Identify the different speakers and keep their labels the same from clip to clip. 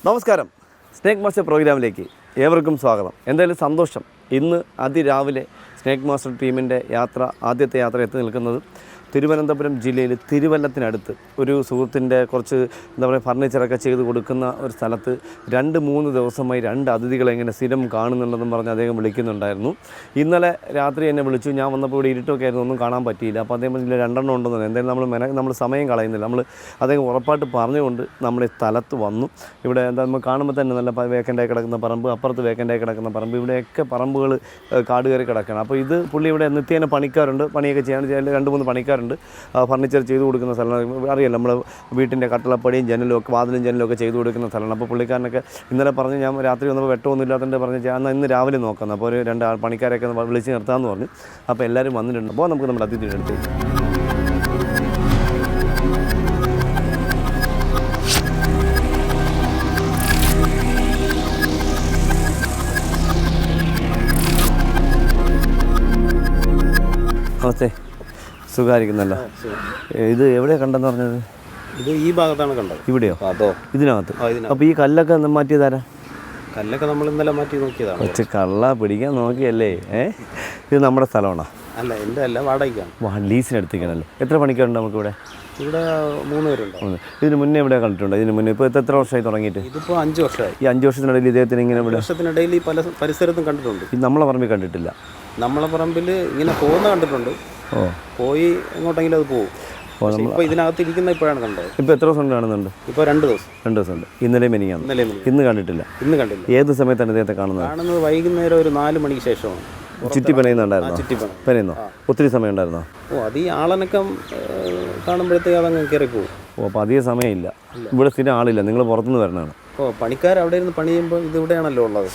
Speaker 1: നമസ്കാരം, snake master പ്രോഗ്രാമിലേക്ക് ഏവർക്കും സ്വാഗതം. എന്തായാലും സന്തോഷം. ഇന്ന് അതിരാവിലെ സ്നേക്ക് മാസ്റ്റർ ടീമിൻ്റെ ആദ്യത്തെ യാത്ര എത്തി നിൽക്കുന്നത് തിരുവനന്തപുരം ജില്ലയിൽ തിരുവല്ലത്തിനടുത്ത് ഒരു സുഹൃത്തിൻ്റെ കുറച്ച് ഫർണിച്ചറൊക്കെ ചെയ്ത് കൊടുക്കുന്ന ഒരു സ്ഥലത്ത് 2-3 ദിവസമായി 2 അതിഥികളെ ഇങ്ങനെ സ്ഥിരം കാണുന്നുണ്ടെന്നും പറഞ്ഞ് അദ്ദേഹം വിളിക്കുന്നുണ്ടായിരുന്നു. ഇന്നലെ രാത്രി എന്നെ വിളിച്ചു. ഞാൻ വന്നപ്പോൾ ഇവിടെ ഇരുട്ടൊക്കെ ആയിരുന്നു, ഒന്നും കാണാൻ പറ്റിയില്ല. അപ്പോൾ അദ്ദേഹം പറഞ്ഞില്ല 2 ഉണ്ടെന്ന്. എന്തായാലും നമ്മൾ സമയം കളയുന്നില്ല. അദ്ദേഹം ഉറപ്പായിട്ട് പറഞ്ഞുകൊണ്ട് നമ്മൾ ഈ സ്ഥലത്ത് വന്നു. ഇവിടെ നമ്മൾ കാണുമ്പോൾ തന്നെ നല്ല വേക്കൻ്റായി കിടക്കുന്ന പറമ്പ്, അപ്പുറത്ത് വേക്കൻ്റായി കിടക്കുന്ന പറമ്പ്, ഇവിടെയൊക്കെ പറമ്പുകൾ കാട് കയറി കിടക്കുകയാണ്. അപ്പോൾ ഇത് പുള്ളി ഇവിടെ നിത്യേന പണിക്കാരുണ്ട്, പണിയൊക്കെ ചെയ്യാൻ 2-3 പണിക്കാരുണ്ട്. ഫർണിച്ചർ ചെയ്ത് കൊടുക്കുന്ന സ്ഥലമാണ്. അറിയാമല്ലോ, നമ്മൾ വീട്ടിൻ്റെ കട്ടളപ്പടിയും ജനലും ഒക്കെ വാതിലും ജനലും ഒക്കെ ചെയ്ത് കൊടുക്കുന്ന സ്ഥലമാണ്. അപ്പോൾ പുള്ളിക്കാരനൊക്കെ ഇന്നലെ പറഞ്ഞ് ഞാൻ രാത്രി വന്നപ്പോൾ വെട്ടമൊന്നും ഇല്ലാത്തതിൻ്റെ പറഞ്ഞ് എന്നാൽ ഇന്ന് രാവിലെ നോക്കാം. അപ്പോൾ ഒരു 2 പണിക്കാരൊക്കെ വിളിച്ച് നിർത്താമെന്ന് പറഞ്ഞു. അപ്പോൾ എല്ലാവരും വന്നിട്ടുണ്ട്. അപ്പോൾ നമുക്ക് നമ്മുടെ അതിഥിയുടെ അടുത്ത് നമസ്തേ. സുഖമായിരിക്കുന്നല്ലോ. ഇത് എവിടെയാണ് കണ്ടെന്ന് പറഞ്ഞത്?
Speaker 2: ഇത് ഈ ഭാഗത്താണ് കണ്ടത്.
Speaker 1: ഇവിടെയോ?
Speaker 2: അതോ
Speaker 1: ഇതിനകത്ത്. അപ്പോൾ ഈ കല്ലൊക്കെ മാറ്റിയതാരാ?
Speaker 2: കല്ലൊക്കെ നമ്മൾ ഇന്നലെ മാറ്റി നോക്കിയതാണ്.
Speaker 1: കുറച്ച് കള്ള പിടിക്കാൻ നോക്കിയല്ലേ? ഇത് നമ്മുടെ സ്ഥലമാണോ?
Speaker 2: അല്ല, എൻ്റെ അല്ല, വാടകയ്ക്കാണ്.
Speaker 1: ലീസിനെടുത്തിരിക്കണല്ലോ. എത്ര പണിക്കാരുണ്ട് നമുക്കിവിടെ?
Speaker 2: ഇവിടെ 3 പേരുണ്ട്.
Speaker 1: ഇതിന് മുന്നേ ഇവിടെ കണ്ടിട്ടുണ്ട്? ഇതിന് മുന്നേ ഇപ്പോൾ എത്ര വർഷമായി തുടങ്ങിയിട്ട്?
Speaker 2: ഇതിപ്പോൾ 5 വർഷമായി.
Speaker 1: ഈ 5 വർഷത്തിനിടയിൽ ഇദ്ദേഹത്തിന് ഇങ്ങനെ
Speaker 2: വർഷത്തിനിടയിൽ ഈ പല പരിസരത്തും കണ്ടിട്ടുണ്ട്.
Speaker 1: ഈ നമ്മളെ പറമ്പിൽ കണ്ടിട്ടില്ല.
Speaker 2: നമ്മളെ പറമ്പിൽ ഇങ്ങനെ പോകുന്ന കണ്ടിട്ടുണ്ട്. പോയി എങ്ങോട്ടെങ്കിലും അത് പോകും. ഇപ്പോൾ ഇതിനകത്ത് ഇരിക്കുന്ന ഇപ്പോഴാണ് കണ്ടത്.
Speaker 1: ഇപ്പോൾ എത്ര ദിവസം കാണുന്നുണ്ട്?
Speaker 2: ഇപ്പോൾ 2 ദിവസം.
Speaker 1: 2 ദിവസമുണ്ട്. ഇന്നലെ മെനിങ്ങാണ്. ഇന്ന് കണ്ടിട്ടില്ല.
Speaker 2: ഇന്ന് കണ്ടില്ല.
Speaker 1: ഏത് സമയത്താണ് ഇദ്ദേഹത്തെ കാണുന്നത്?
Speaker 2: വൈകുന്നേരം ഒരു 4 മണിക്ക് ശേഷമാണ്.
Speaker 1: ചുറ്റി പനയുന്നുണ്ടായിരുന്നോ? പനയുന്നോ? ഒത്തിരി സമയം ഉണ്ടായിരുന്നോ?
Speaker 2: അത് ഈ ആളനക്കം കാണുമ്പോഴത്തേക്ക് അതങ്ങ് കയറിപ്പോകും.
Speaker 1: അപ്പോൾ അധികം സമയമില്ല. ഇവിടെ സ്ഥിരം ആളില്ല, നിങ്ങൾ പുറത്തുനിന്ന് വരണതാണ്.
Speaker 2: പണിക്കാർ അവിടെ ഇരുന്ന് പണി ചെയ്യുമ്പോൾ ഇത് ഇവിടെയാണല്ലോ ഉള്ളത്.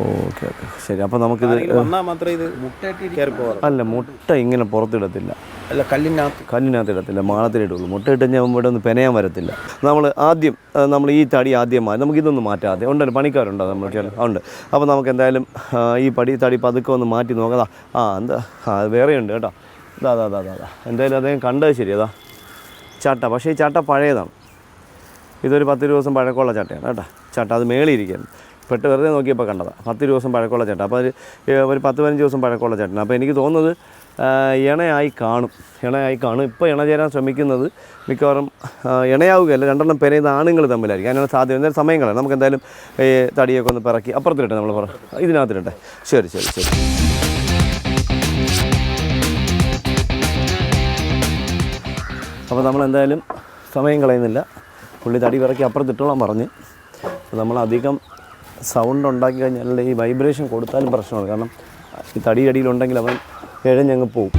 Speaker 1: ഓക്കെ, ശരി. അപ്പോൾ നമുക്കിത്
Speaker 2: വന്നാൽ മാത്രമേ ഇത് മുട്ടയിട്ട് കയറി പോകാറ്.
Speaker 1: അല്ല, മുട്ട ഇങ്ങനെ പുറത്തിടത്തില്ല.
Speaker 2: അല്ല, കല്ലിനകത്ത്
Speaker 1: ഇടത്തില്ല, മാളത്തിലിടുള്ളൂ. മുട്ട ഇട്ട് ഞാൻ ഇവിടെ ഒന്ന് പെനയാൻ വരത്തില്ല. നമ്മൾ ഈ തടി ആദ്യമായി നമുക്കിതൊന്ന് മാറ്റാതെ ഉണ്ടല്ലോ, പണിക്കാരുണ്ടോ നമ്മൾ? ഉണ്ട്. അപ്പോൾ നമുക്ക് എന്തായാലും ഈ തടി പതുക്കെ ഒന്ന് മാറ്റി നോക്കാം. എന്താ വേറെയുണ്ട് കേട്ടോ. അതാ എന്തായാലും അദ്ദേഹം കണ്ടത് ശരി. ചട്ട. പക്ഷേ ഈ ചട്ട പഴയതാണ്. ഇതൊരു 10 ദിവസം പഴക്കമുള്ള ചട്ടയാണ് കേട്ടോ. ചട്ട അത് മേളിയിരിക്കുകയാണ്. വെറുതെ നോക്കിയപ്പോൾ കണ്ടതാണ്. 10 ദിവസം പഴക്കമുള്ള ചട്ട. അപ്പോൾ ഒരു 10-15 ദിവസം പഴക്കമുള്ള ചട്ടയാണ്. അപ്പോൾ എനിക്ക് തോന്നുന്നത് ഇണയായി കാണും. ഇപ്പോൾ ഇണ ചേരാൻ ശ്രമിക്കുന്നത് മിക്കവാറും ഇണയാവുകയല്ല, 2 പെരയുന്ന ആണുങ്ങൾ തമ്മിലായിരിക്കും. അതിനുള്ള സാധ്യത. എന്തായാലും സമയം കളയാം. നമുക്ക് എന്തായാലും ഈ തടിയൊക്കെ ഒന്ന് പിറക്കി അപ്പുറത്തിട്ടെ, നമ്മൾ ഇതിനകത്തിട്ടെ. ശരി. അപ്പോൾ നമ്മളെന്തായാലും സമയം കളയുന്നില്ല. പുള്ളി തടി പിറക്കി അപ്പുറത്തിട്ടോളാൻ പറഞ്ഞ്. നമ്മളധികം സൗണ്ട് ഉണ്ടാക്കി കഴിഞ്ഞാൽ ഈ വൈബ്രേഷൻ കൊടുത്താലും പ്രശ്നമാണ്. കാരണം ഈ തടിയടിയിലുണ്ടെങ്കിൽ അവൻ ഇഴഞ്ഞങ്ങ് പോവും.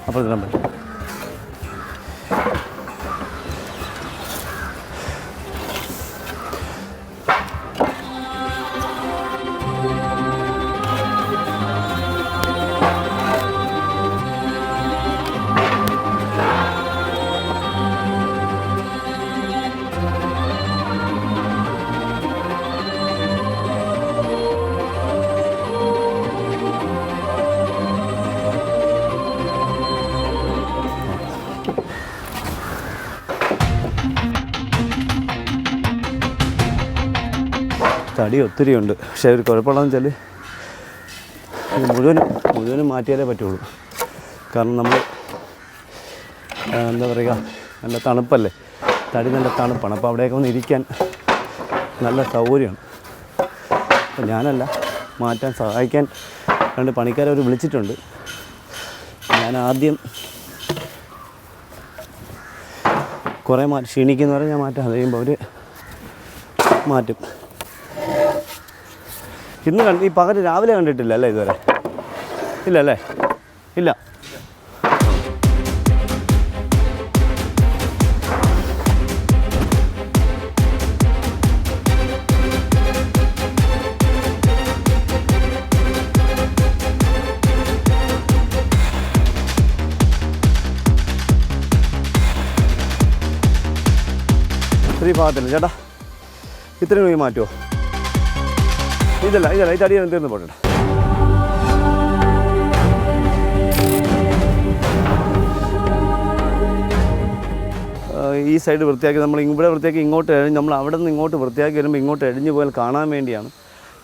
Speaker 1: അപ്പോൾ ഇതിനാൻ പറ്റും. തടി ഒത്തിരി ഉണ്ട്. പക്ഷേ ഒരു കുഴപ്പമുള്ളതെന്ന് വെച്ചാൽ ഇത് മുഴുവനും മാറ്റിയാലേ പറ്റുള്ളൂ. കാരണം നമ്മൾ എന്താ പറയുക, നല്ല തണുപ്പല്ലേ, തടി നല്ല തണുപ്പാണ്. അപ്പോൾ അവിടെയൊക്കെ ഒന്ന് ഇരിക്കാൻ നല്ല സൗകര്യമാണ്. അപ്പോൾ ഞാനല്ല, മാറ്റാൻ സഹായിക്കാൻ 2 പണിക്കാരെ അവർ വിളിച്ചിട്ടുണ്ട്. ഞാൻ ആദ്യം കുറേ ക്ഷീണിക്കുന്നവരെ ഞാൻ മാറ്റാം. അത് കഴിയുമ്പോൾ അവർ മാറ്റും. ഇന്ന് ഈ പകൽ രാവിലെ കണ്ടിട്ടില്ല അല്ലേ ഇതുവരെ? ഇല്ലല്ലേ? ഇല്ല. ഈ ഭാഗത്തില്ല ചേട്ടാ, ഇത്രയും പോയി മാറ്റുമോ? ഇതല്ല ഈ തടി തീർന്ന് പോട്ടെ. ഈ സൈഡ് വൃത്തിയാക്കി നമ്മൾ ഇവിടെ വൃത്തിയാക്കി ഇങ്ങോട്ട് നമ്മൾ അവിടെ നിന്ന് ഇങ്ങോട്ട് വൃത്തിയാക്കി വരുമ്പോൾ ഇങ്ങോട്ട് എഴിഞ്ഞു പോയാൽ കാണാൻ വേണ്ടിയാണ്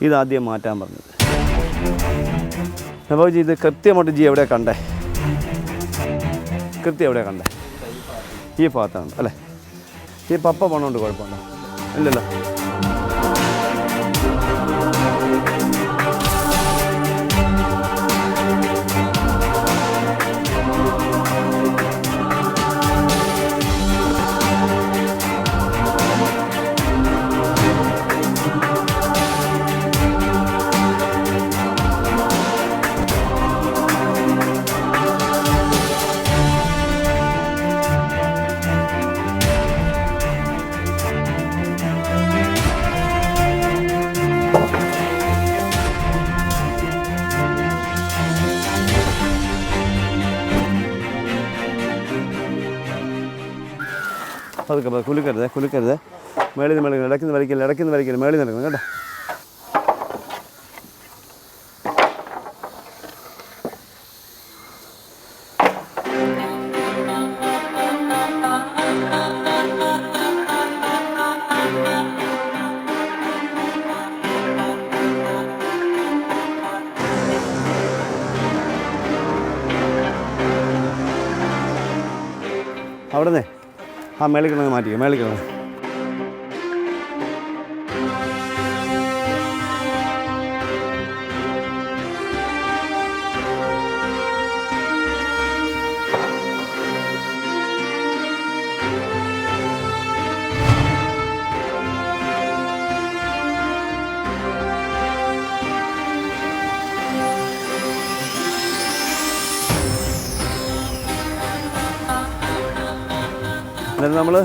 Speaker 1: ഇതാദ്യം മാറ്റാൻ പറഞ്ഞത്. അപ്പോൾ ഇത് കൃത്യമായിട്ട് എവിടെയാണ് കണ്ടേ? കൃത്യം എവിടെയാണ് കണ്ടേ? ഈ ഭാഗത്താണ് അല്ലേ? ഈ പപ്പ പണമുണ്ട്, കുഴപ്പമുണ്ടോ? ഇല്ലല്ലോ. അതൊക്കെ കുലുക്കരുത്. മേളിൽ നിന്ന് ഇടയ്ക്ക് വലിക്കില്ല, മേളിൽ നിന്ന് കേട്ടോ. അവിടെ നിന്നേ ആ മേളിൽ കിടന്ന് മാറ്റിക്കുക, മേളിൽ കിടന്ന്. എന്നാലും നമ്മൾ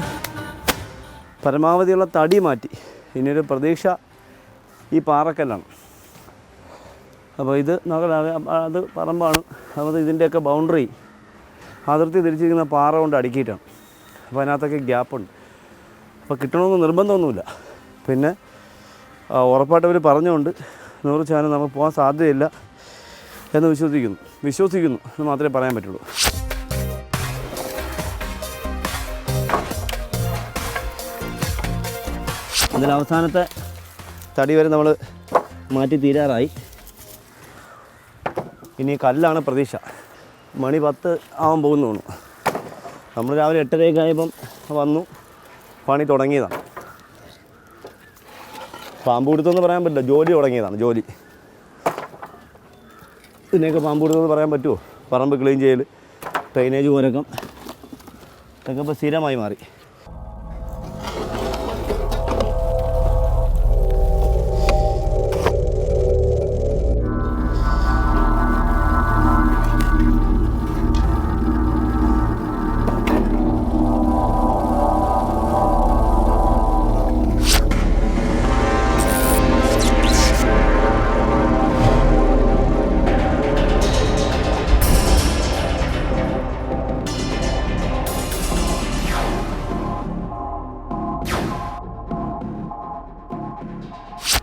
Speaker 1: പരമാവധിയുള്ള തടി മാറ്റി. ഇനിയൊരു പ്രതീക്ഷ ഈ പാറക്കല്ലാണ്. അപ്പോൾ ഇത് അത് പറമ്പാണ്. അപ്പോൾ ഇതിൻ്റെയൊക്കെ ബൗണ്ടറി അതിർത്തി തിരിച്ചിരിക്കുന്ന പാറ കൊണ്ട് അടുക്കിയിട്ടാണ്. അപ്പോൾ അതിനകത്തൊക്കെ ഗ്യാപ്പുണ്ട്. അപ്പോൾ കിട്ടണമെന്ന് നിർബന്ധമൊന്നുമില്ല. പിന്നെ ഉറപ്പായിട്ട് അവർ പറഞ്ഞുകൊണ്ട് 100% നമുക്ക് പോകാൻ സാധ്യതയില്ല എന്ന് വിശ്വസിക്കുന്നു എന്ന് മാത്രമേ പറയാൻ പറ്റുള്ളൂ. അതിൽ അവസാനത്തെ തടി വരെ നമ്മൾ മാറ്റി തീരാറായി. ഇനി കല്ലാണ് പ്രതീക്ഷ. മണി 10 ആവാൻ പോകുന്നു തോന്നുന്നു. നമ്മൾ രാവിലെ 8:30 ആയപ്പം വന്നു, പണി തുടങ്ങിയതാണ്. പാമ്പ് പിടുത്തമെന്ന് പറയാൻ പറ്റില്ല, ജോലി തുടങ്ങിയതാണ്. ഇതിനെയൊക്കെ പാമ്പ് പിടുത്തമെന്ന് പറയാൻ പറ്റുമോ? പറമ്പ് ക്ലീൻ ചെയ്യൽ, ഡ്രെയിനേജ് കോരക്കം, ഇതൊക്കെ ഇപ്പോൾ സ്ഥിരമായി മാറി.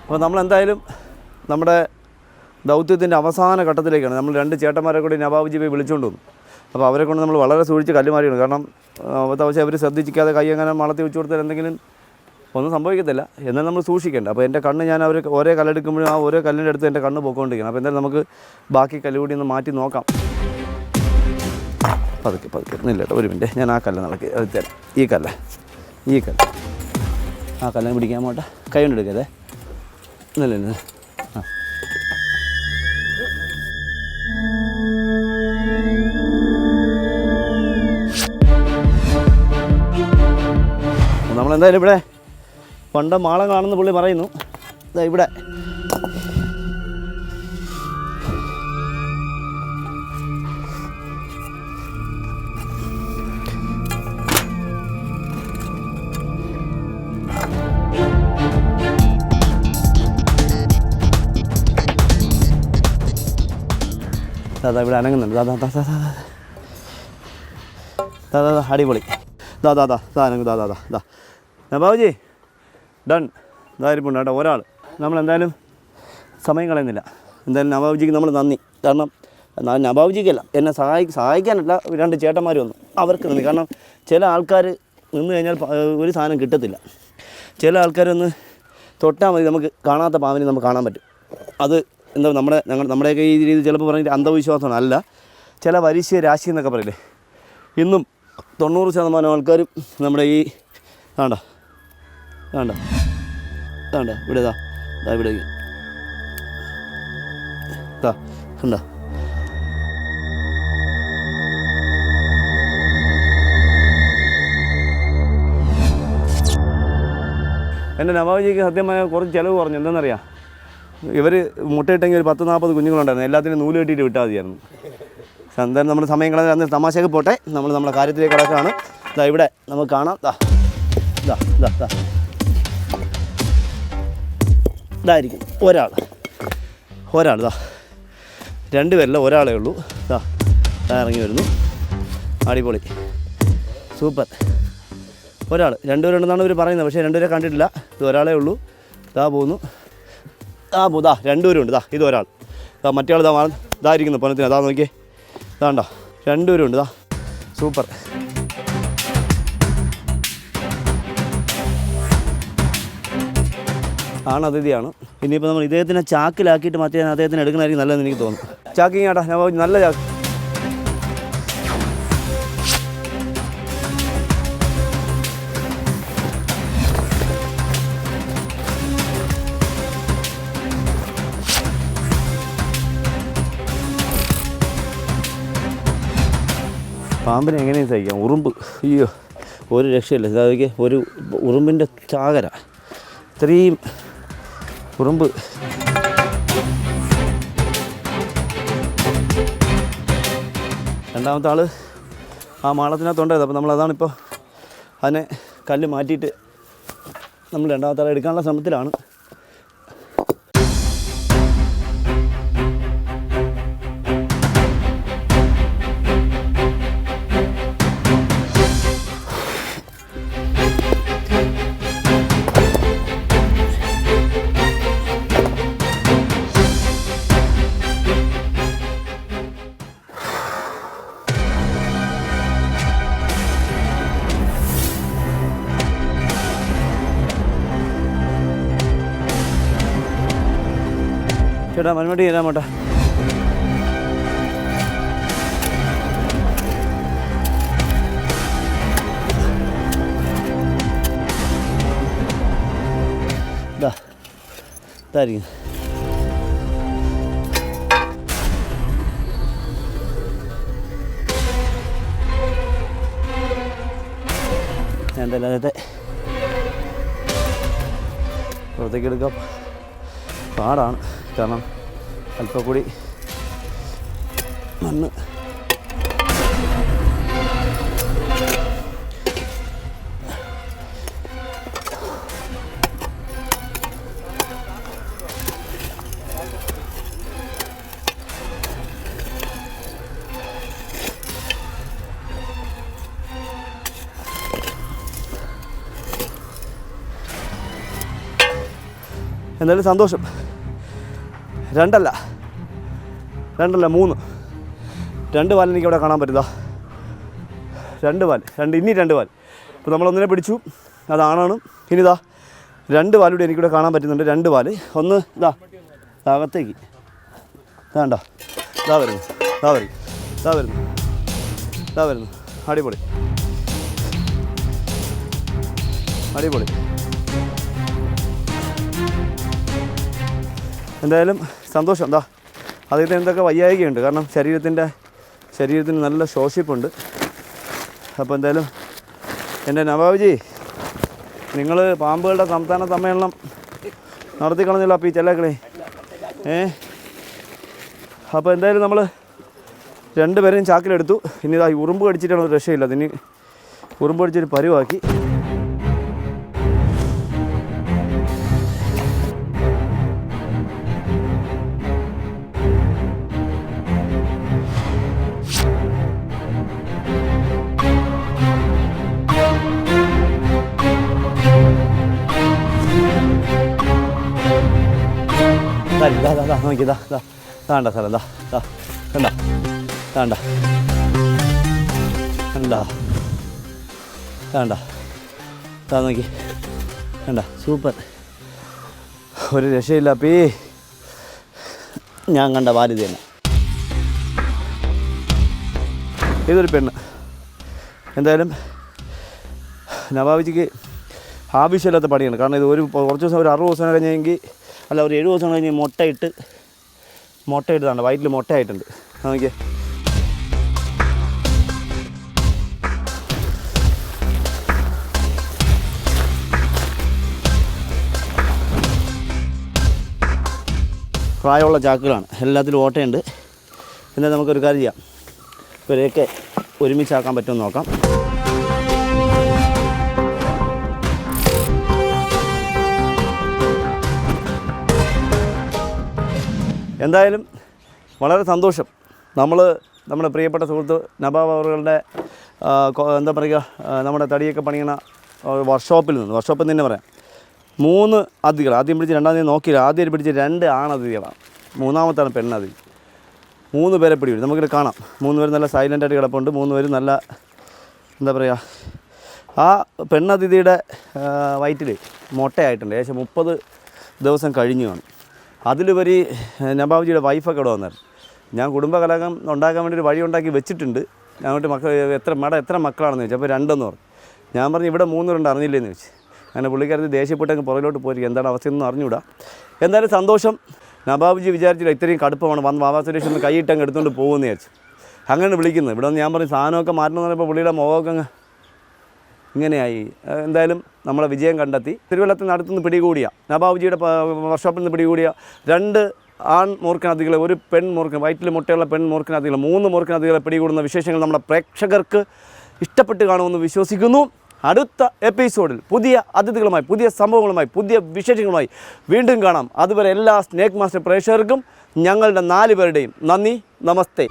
Speaker 1: അപ്പോൾ നമ്മളെന്തായാലും നമ്മുടെ ദൗത്യത്തിൻ്റെ അവസാന ഘട്ടത്തിലേക്കാണ്. നമ്മൾ 2 ചേട്ടന്മാരെ കൂടി നവാബ്ജി പോയി വിളിച്ചുകൊണ്ട് വന്നു. അപ്പോൾ അവരെ കൊണ്ട് നമ്മൾ വളരെ സൂക്ഷിച്ച് കല്ലുമാരിയാണ്. കാരണം അവശ്യം അവർ ശ്രദ്ധിക്കാതെ കൈ എങ്ങനെ മണത്തി വെച്ച് കൊടുത്താൽ എന്തെങ്കിലും ഒന്നും സംഭവിക്കത്തില്ല. എന്നാൽ നമ്മൾ സൂക്ഷിക്കേണ്ട. അപ്പോൾ എൻ്റെ കണ്ണ് ഞാൻ അവർ ഓരോ കല്ലെടുക്കുമ്പോഴും ആ ഓരോ കല്ലിൻ്റെ അടുത്ത് എൻ്റെ കണ്ണ് പോയിക്കൊണ്ടിരിക്കണം. അപ്പോൾ എന്തായാലും നമുക്ക് ബാക്കി കല്ല് കൂടി ഒന്ന് മാറ്റി നോക്കാം. പതുക്കെ നില്ല കേട്ടോ, ഒരു മിനിറ്റ്. ഞാൻ ആ കല്ല് നടക്കി അത് തരാം. ഈ കല്ല് ആ കല്ലിനെ പിടിക്കാൻ പോട്ടെ, കൈ കൊണ്ട് എടുക്കതേ. ഇല്ല ആ നമ്മളെന്തായാലും ഇവിടെ പണ്ട് മാളങ്ങളാണെന്ന് പുള്ളി പറയുന്നു. ഇവിടെ ഇവിടെ അനങ്ങുന്നുണ്ട്. അടിപൊളി. അനങ്ങും. നബാബുജി ഡൺ. ഇതായിരിപ്പുണ്ട് കേട്ടോ ഒരാൾ. നമ്മളെന്തായാലും സമയം കളയുന്നില്ല. എന്തായാലും നബാബുജിക്ക് നമ്മൾ നന്ദി. കാരണം നബാബുജിക്കല്ല, എന്നെ സഹായിക്കാനല്ല 2 ചേട്ടന്മാർ വന്നു, അവർക്ക് നന്ദി. കാരണം ചില ആൾക്കാർ നിന്ന് കഴിഞ്ഞാൽ ഒരു സാധനം കിട്ടത്തില്ല. ചില ആൾക്കാരൊന്ന് തൊട്ടാൽ മതി നമുക്ക് കാണാത്ത പാമ്പിനെ നമുക്ക് കാണാൻ പറ്റും. അത് എന്താ നമ്മുടെയൊക്കെ ഈ രീതി ചിലപ്പോൾ പറഞ്ഞിട്ട് അന്ധവിശ്വാസമാണ്. അല്ല, ചില വരിശ രാശി എന്നൊക്കെ പറയില്ലേ, ഇന്നും 90% ആൾക്കാരും നമ്മുടെ ഈ വേണ്ട ഇവിടെ ഇവിടെ കണ്ട എൻ്റെ നബാബുജിക്ക് സത്യമായ കുറച്ച് ചിലവ് കുറഞ്ഞു. എന്താണെന്നറിയാം, ഇവർ മുട്ടയിട്ടെങ്കിൽ ഒരു 10-40 കുഞ്ഞുങ്ങളുണ്ടായിരുന്നു. എല്ലാത്തിനും നൂല് കെട്ടിയിട്ട് വിട്ടാൽ മതിയായിരുന്നു. എന്തായാലും നമ്മുടെ സമയം കളഞ്ഞ തമാശയൊക്കെ പോട്ടെ, നമ്മൾ നമ്മുടെ കാര്യത്തിലേക്ക് കിടക്കുകയാണ്. ഇവിടെ നമുക്ക് കാണാം. ഇതായിരിക്കും ഒരാൾ 2 പേരല്ല, ഒരാളേ ഉള്ളൂ. ഇറങ്ങി വരുന്നു. അടിപൊളി, സൂപ്പർ. ഒരാൾ, 2 പേരുണ്ടെന്നാണ് ഇവർ പറയുന്നത്, പക്ഷേ 2 പേരെ കണ്ടിട്ടില്ല. ഇത് ഒരാളേ ഉള്ളൂ. പോകുന്നു. 2 പേരുണ്ട്. ഇത് ഒരാൾ. മറ്റേ ആൾ ഇതായിരിക്കുന്നു പൊനത്തിന്. നോക്കിയേ, ഇതാണ്ടോ 2 പേരുണ്ട്. സൂപ്പർ. അതിഥിയാണ്. ഇനിയിപ്പോൾ നമ്മൾ ഇദ്ദേഹത്തിനെ ചാക്കിലാക്കിയിട്ട് മറ്റേ അദ്ദേഹത്തിന് എടുക്കണമായിരിക്കും നല്ലതെന്ന് എനിക്ക് തോന്നുന്നു. ചാക്കിങ് ആട്ടാ, ഞാൻ നല്ല ചാക്ക്. പാമ്പിനെ എങ്ങനെയും സഹിക്കാം. ഉറുമ്പ്, അയ്യോ ഒരു രക്ഷയില്ല. ഇതാക്കി ഒരു ഉറുമ്പിൻ്റെ ചാകര, ഇത്രയും ഉറുമ്പ്. രണ്ടാമത്തെ ആൾ ആ മാളത്തിനകത്തുണ്ടായത്. അപ്പോൾ നമ്മളതാണിപ്പോൾ അതിനെ കല്ല് മാറ്റിയിട്ട് നമ്മൾ രണ്ടാമത്തെ ആളെ എടുക്കാനുള്ള ശ്രമത്തിലാണ്. ചേട്ടാ മൺവണ്ടി തരാൻ പോട്ടെ. ഇതായിരിക്കും. ഞാൻ എന്തായാലും അതെ പുറത്തേക്ക് എടുക്കാം. പാടാണ്, കാരണം അല്പം കൂടി മണ്ണ്. എന്തായാലും സന്തോഷം. 2 അല്ല 3 പാൽ എനിക്കവിടെ കാണാൻ പറ്റുക. 2 പാൽ, ഇനി 2 പാൽ. ഇപ്പോൾ നമ്മളൊന്നിനെ പിടിച്ചു, അതാണാണ്. ഇനി 2 പാലൂടെ എനിക്കിവിടെ കാണാൻ പറ്റുന്നുണ്ട്. 2 പാൽ. ഒന്ന് അകത്തേക്ക് വേണ്ട, വരുന്നു. അടിപൊളി. എന്തായാലും സന്തോഷം. അദ്ദേഹത്തിന് എന്തൊക്കെ വയ്യായികയുണ്ട്, കാരണം ശരീരത്തിന് നല്ല ശോഷിപ്പുണ്ട്. അപ്പോൾ എന്തായാലും എൻ്റെ നവാബുജി, നിങ്ങൾ പാമ്പുകളുടെ സംസ്ഥാന സമ്മേളനം നടത്തിക്കളഞ്ഞല്ലോ അപ്പോൾ ഈ ചെല്ലക്കളി. അപ്പോൾ എന്തായാലും നമ്മൾ 2 പേരെയും ചാക്കിലെടുത്തു. ഇനി ഈ ഉറുമ്പ് കടിച്ചിട്ടാണ് രക്ഷയില്ല. ഇനി ഉറുമ്പ് കടിച്ചൊരു പരുവാക്കി. നോക്കി താണ്ട സ്ഥലം കണ്ട താണ്ട നോക്കി കണ്ട സൂപ്പർ, ഒരു രക്ഷയില്ല പീ. ഞാൻ കണ്ട വാലിത് തന്നെ. ഇതൊരു പെണ്ണ്. എന്തായാലും നവാബിജിക്ക് ആവശ്യമില്ലാത്ത പണിയാണ്. കാരണം ഇത് കുറച്ച് ദിവസം ഒരു 60 ദിവസം കഴിഞ്ഞെങ്കിൽ, അല്ല ഒരു 70 ദിവസം കഴിഞ്ഞ് മുട്ടയിട്ടതാണ്, വയറ്റിൽ മുട്ടയായിട്ടുണ്ട്. നോക്കിയേ, പ്രായമുള്ള ചാക്കുകളാണ്, എല്ലാത്തിലും ഓട്ടയുണ്ട്. എന്നാൽ നമുക്കൊരു കാര്യം ചെയ്യാം, ഇവരെയൊക്കെ ഒരുമിച്ചാക്കാൻ പറ്റുമെന്ന് നോക്കാം. എന്തായാലും വളരെ സന്തോഷം. നമ്മുടെ പ്രിയപ്പെട്ട സുഹൃത്ത് നവാബ് അവറുകളുടെ എന്താ പറയുക, നമ്മുടെ തടിയൊക്കെ പണിയണ വർക്ക്ഷോപ്പിൽ തന്നെ പറയാം, 3 അതിഥികൾ. ആദ്യം പിടിച്ച് രണ്ടാമത് നോക്കിയില്ല, ആദ്യം പിടിച്ച് 2 ആണതിഥികളാണ്, മൂന്നാമത്താണ് പെണ്ണതിഥി. 3 പേരെ പിടിവിടും. നമുക്കിത് കാണാം. 3 പേര് നല്ല സൈലൻ്റായിട്ട് കിടപ്പുണ്ട്. 3 പേര് നല്ല എന്താ പറയുക, ആ പെണ്ണതിഥിയുടെ വയറ്റിൽ മുട്ടയായിട്ടുണ്ട്. ഏകദേശം 30 ദിവസം കഴിഞ്ഞു കാണും. അതിലുപരി നവാബ്ജിയുടെ വൈഫൊക്കെ ഇവിടെ വന്നായിരുന്നു. ഞാൻ കുടുംബകലകം ഉണ്ടാക്കാൻ വേണ്ടി ഒരു വഴി ഉണ്ടാക്കി വെച്ചിട്ടുണ്ട്. ഞങ്ങോട്ട് എത്ര മക്കളാണെന്ന് ചോദിച്ചു. അപ്പോൾ 2 എന്ന് പറഞ്ഞു. ഞാൻ പറഞ്ഞു ഇവിടെ 3 പേരുണ്ട്, അറിഞ്ഞില്ലേന്ന് ചോദിച്ചു. അങ്ങനെ പുള്ളിക്കാരത്ത് ദേഷ്യപ്പെട്ടങ്ങ് പുറകിലോട്ട് പോയിരിക്കും. എന്താണ് അവസ്ഥയൊന്നും അറിഞ്ഞുകൂടാ. എന്തായാലും സന്തോഷം. നവാബ്ജി വിചാരിച്ചില്ല ഇത്രയും കടുപ്പമാണ്, വന്ന് ബാബാ സുരേഷ് ഒന്ന് കൈയിട്ടങ്ങ് എടുത്തുകൊണ്ട് പോകുമെന്ന് വിചാരിച്ചു. അങ്ങനെ വിളിക്കുന്നത്. ഇവിടെ നിന്ന് ഞാൻ പറഞ്ഞു സാധനമൊക്കെ മാറ്റണമെന്ന് പറഞ്ഞപ്പോൾ പുള്ളിയുടെ മുഖമൊക്കെ അങ്ങ് ഇങ്ങനെയായി. എന്തായാലും നമ്മളെ വിജയം കണ്ടെത്തി. തിരുവല്ലത്തിൽ നടത്തുന്ന പിടികൂടിയ നവാബ്ജിയുടെ വർക്ക്ഷോപ്പിൽ നിന്ന് പിടികൂടിയ 2 ആൺ മൂർഖനതികളെ, 1 പെൺ മൂർഖൻ, വയറ്റിൽ മുട്ടയുള്ള പെൺ മൂർഖനതികൾ, 3 മൂർഖനതികളെ പിടികൂടുന്ന വിശേഷങ്ങൾ നമ്മുടെ പ്രേക്ഷകർക്ക് ഇഷ്ടപ്പെട്ട് കാണുമെന്ന് വിശ്വസിക്കുന്നു. അടുത്ത എപ്പിസോഡിൽ പുതിയ അതിഥികളുമായി, പുതിയ സംഭവങ്ങളുമായി, പുതിയ വിശേഷങ്ങളുമായി വീണ്ടും കാണാം. അതുവരെ എല്ലാ സ്നേക്ക് മാസ്റ്റർ പ്രേക്ഷകർക്കും ഞങ്ങളുടെ 4 പേരുടെയും നന്ദി, നമസ്തേ.